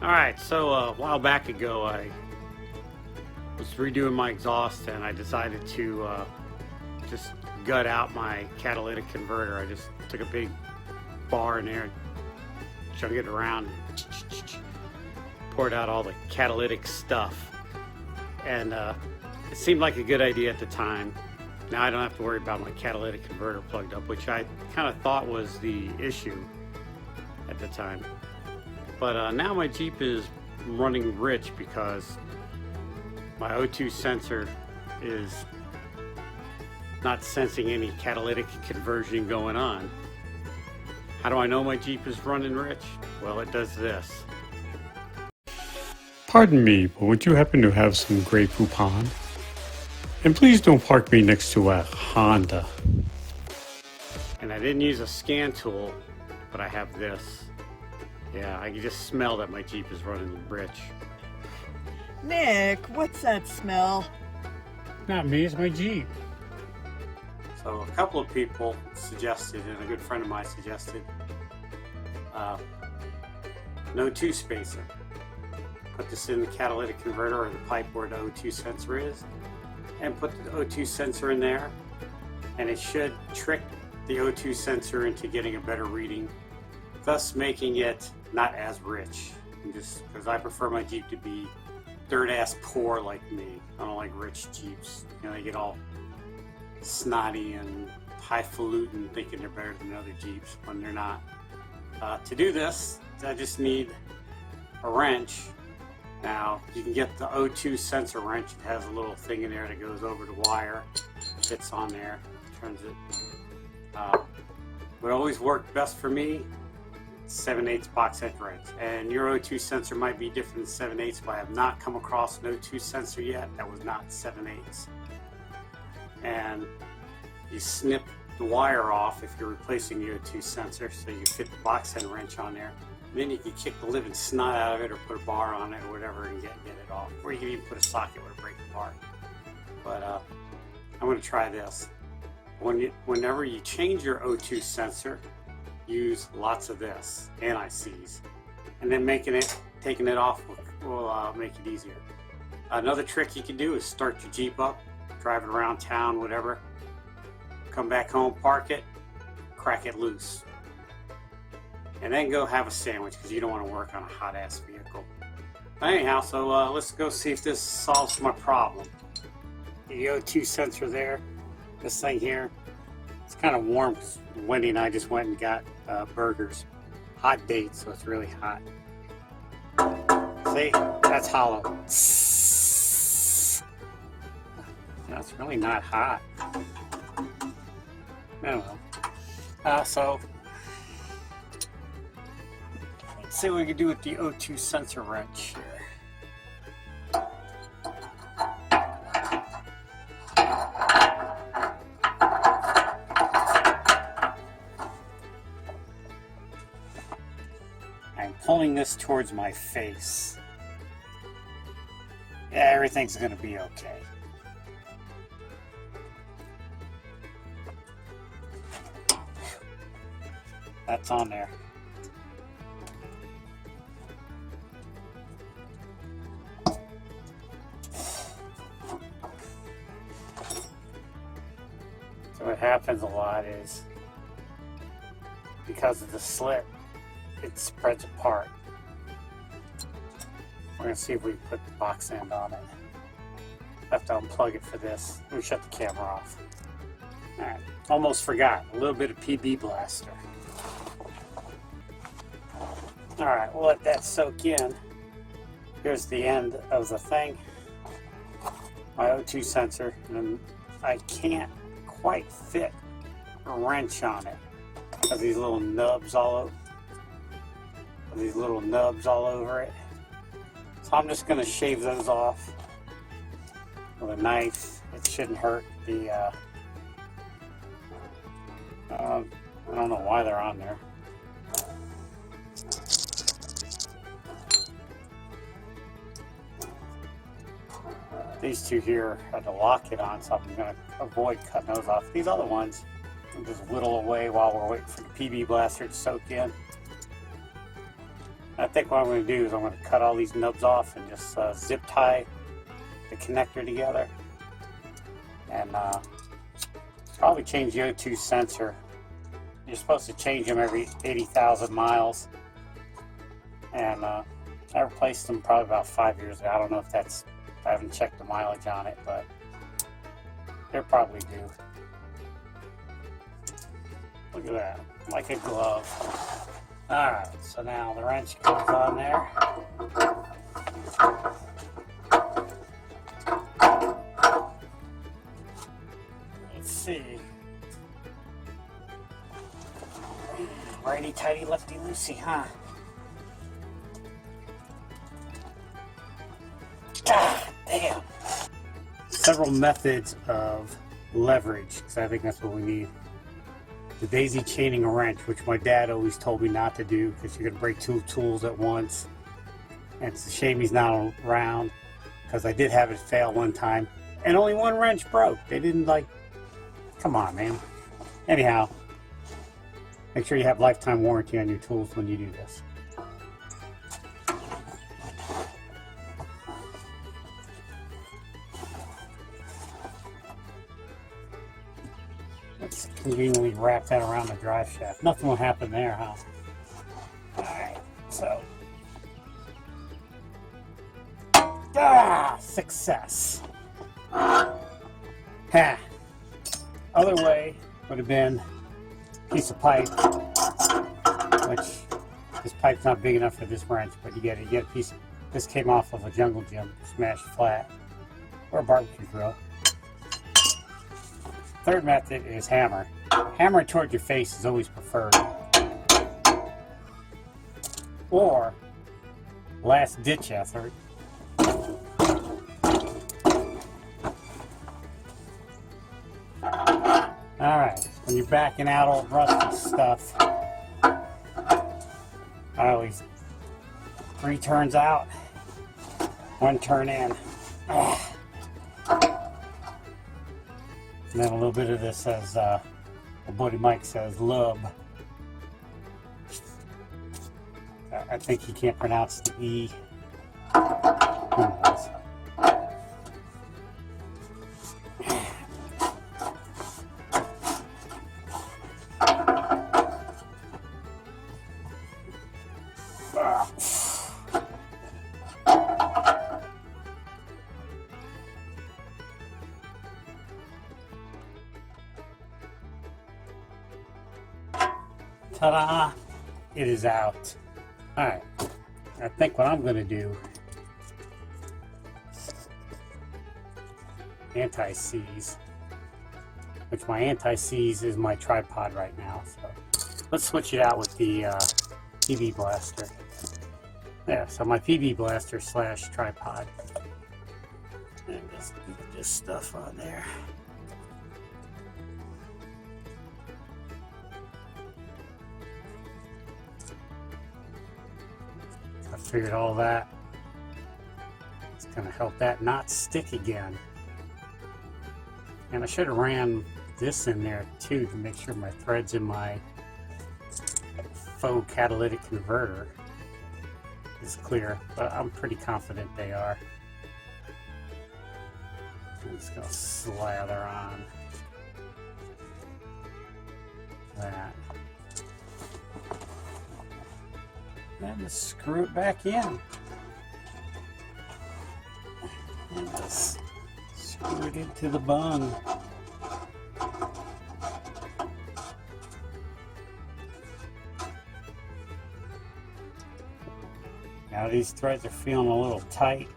Alright, so a while back ago I was redoing my exhaust and I decided to just gut out my catalytic converter. I just took a big bar in there, chunk it around, poured out all the catalytic stuff. And it seemed like a good idea at the time. Now I don't have to worry about my catalytic converter plugged up, which I kind of thought was the issue at the time. But now my Jeep is running rich because my O2 sensor is not sensing any catalytic conversion going on. How do I know my Jeep is running rich? Well, it does this. Pardon me, but would you happen to have some Grey Poupon? And please don't park me next to a Honda. And I didn't use a scan tool, but I have this. Yeah, I can just smell that my Jeep is running rich. Nick, what's that smell? Not me, it's my Jeep. So a couple of people suggested, and a good friend of mine suggested, no O2 spacer. Put this in the catalytic converter or the pipe where the O2 sensor is, and put the O2 sensor in there, and it should trick the O2 sensor into getting a better reading, thus making it not as rich. And just because I prefer my Jeep to be dirt-ass poor like me. I don't like rich Jeeps. You know, they get all snotty and highfalutin thinking they're better than other Jeeps when they're not. To do this, I just need a wrench. Now, you can get the O2 sensor wrench. It has a little thing in there that goes over the wire, fits on there, turns it. What always worked best for me, 7/8 box end wrench. And your O2 sensor might be different than 7/8, but I have not come across an O2 sensor yet that was not 7/8. And you snip the wire off if you're replacing the O2 sensor, so you fit the box end wrench on there. And then you can kick the living snot out of it or put a bar on it or whatever and get it off. Or you can even put a socket where it breaks apart. But I'm going to try this. Whenever you change your O2 sensor, use lots of this, anti-seize, and then taking it off will make it easier. Another trick you can do is start your Jeep up, drive it around town, whatever, come back home, park it, crack it loose, and then go have a sandwich because you don't want to work on a hot ass vehicle. But anyhow, so let's go see if this solves my problem. The O2 sensor there, this thing here, it's kind of warm because Wendy and I just went and got burgers. Hot date, so it's really hot. See? That's hollow. No, it's really not hot. Oh well. So, let's see what we can do with the O2 sensor wrench here. I'm pulling this towards my face. Yeah, everything's gonna be okay. That's on there. So what happens a lot is, because of the slit, it spreads apart. We're going to see if we can put the box end on it. I have to unplug it for this. Let me shut the camera off. Alright, almost forgot. A little bit of PB Blaster. Alright, we'll let that soak in. Here's the end of the thing. My O2 sensor. And I can't quite fit a wrench on it. Because these little nubs all over. It. So I'm just going to shave those off with a knife. It shouldn't hurt the, I don't know why they're on there. These two here had to lock it on, so I'm going to avoid cutting those off. These other ones, I'll just whittle away while we're waiting for the PB Blaster to soak in. I think what I'm going to do is I'm going to cut all these nubs off and just zip tie the connector together. And probably change the O2 sensor. You're supposed to change them every 80,000 miles. And I replaced them probably about 5 years ago. I don't know if that's, I haven't checked the mileage on it, but they're probably due. Look at that, like a glove. Alright, so now the wrench goes on there. Let's see. Righty tighty, lefty loosey, huh? God damn. Several methods of leverage, because I think that's what we need. The daisy chaining a wrench, which my dad always told me not to do because you're going to break two tools at once. And it's a shame he's not around, because I did have it fail one time and only one wrench broke. They didn't come on, man. Anyhow, make sure you have lifetime warranty on your tools when you do this. Let's conveniently wrap that around the drive shaft. Nothing will happen there, huh? Alright, so. Success. Ha! Other way would have been a piece of pipe, which this pipe's not big enough for this wrench, but you get a piece of, this came off of a jungle gym, smashed flat, or a barbecue grill. Third method is hammer. Hammer toward your face is always preferred. Or, last ditch effort, alright, when you're backing out old rusty stuff, I always 3 turns out, 1 turn in. And then a little bit of this, as my buddy Mike says, lub. I think he can't pronounce the E. Who knows? Ta-da! It is out. Alright, I think what I'm going to do, anti-seize, which my anti-seize is my tripod right now, so let's switch it out with the PB Blaster. Yeah, so my PB Blaster / tripod. And just get this stuff on there. I figured all that. It's going to help that not stick again. And I should have ran this in there too to make sure my threads in my faux catalytic converter is clear, but I'm pretty confident they are. I'm just going to slather on that. And just screw it back in. And just screw it into the bung. Now these threads are feeling a little tight.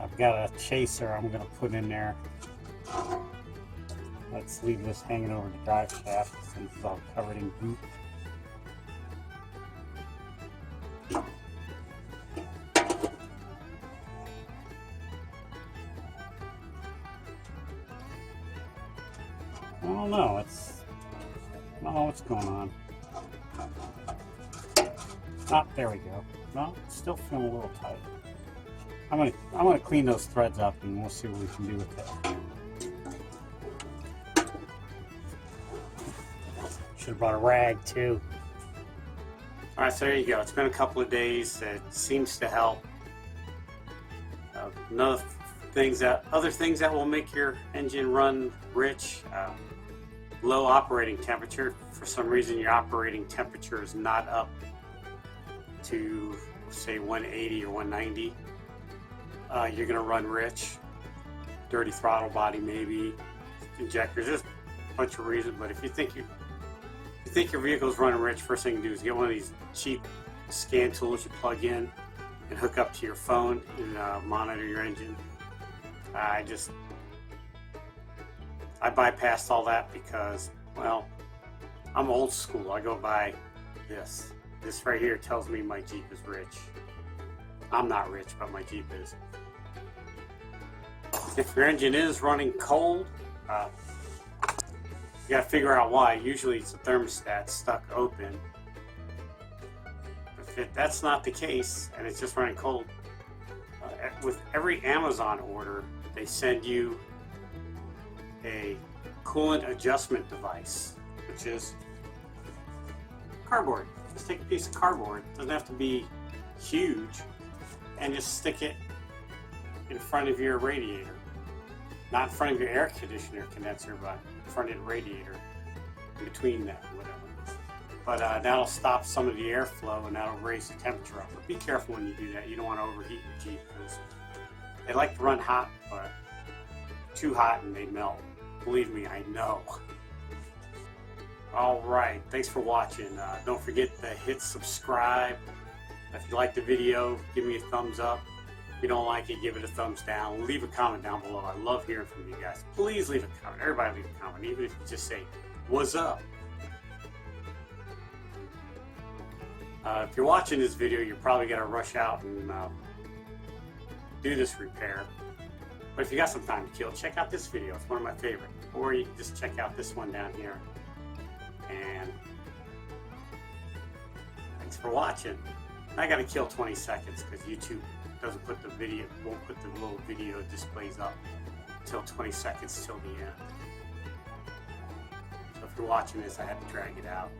I've got a chaser I'm going to put in there. Let's leave this hanging over the drive shaft since it's all covered in goop. I don't know. I don't know what's going on. Ah, there we go. No, it's still feeling a little tight. I'm gonna clean those threads up and we'll see what we can do with it. Should have brought a rag too. All right, so there you go. It's been a couple of days. It seems to help. Other things that will make your engine run rich. Low operating temperature. For some reason, your operating temperature is not up to, say, 180 or 190. You're going to run rich. Dirty throttle body, maybe. Injectors. There's a bunch of reasons, but if you think your vehicle's running rich, first thing you do is get one of these cheap scan tools you plug in and hook up to your phone and monitor your engine. I bypassed all that because, well, I'm old school. I go by this. This right here tells me my Jeep is rich. I'm not rich, but my Jeep is. If your engine is running cold, you got to figure out why. Usually it's the thermostat stuck open. If that's not the case and it's just running cold, with every Amazon order, they send you a coolant adjustment device, which is cardboard. Just take a piece of cardboard. It doesn't have to be huge, and just stick it in front of your radiator. Not in front of your air conditioner condenser, but in front of the radiator, in between that, whatever. But that'll stop some of the airflow and that'll raise the temperature up. But be careful when you do that. You don't want to overheat your Jeep because they like to run hot, but too hot and they melt. Believe me, I know. All right, thanks for watching. Don't forget to hit subscribe. If you like the video, give me a thumbs up. If you don't like it, give it a thumbs down. Leave a comment down below. I love hearing from you guys. Please leave a comment. Everybody leave a comment, even if you just say, "What's up?" If you're watching this video, you're probably going to rush out and do this repair. But if you got some time to kill, check out this video. It's one of my favorite. Or you can just check out this one down here. And thanks for watching. I got to kill 20 seconds because YouTube doesn't put the video, won't put the little video displays up until 20 seconds till the end. So if you're watching this, I had to drag it out.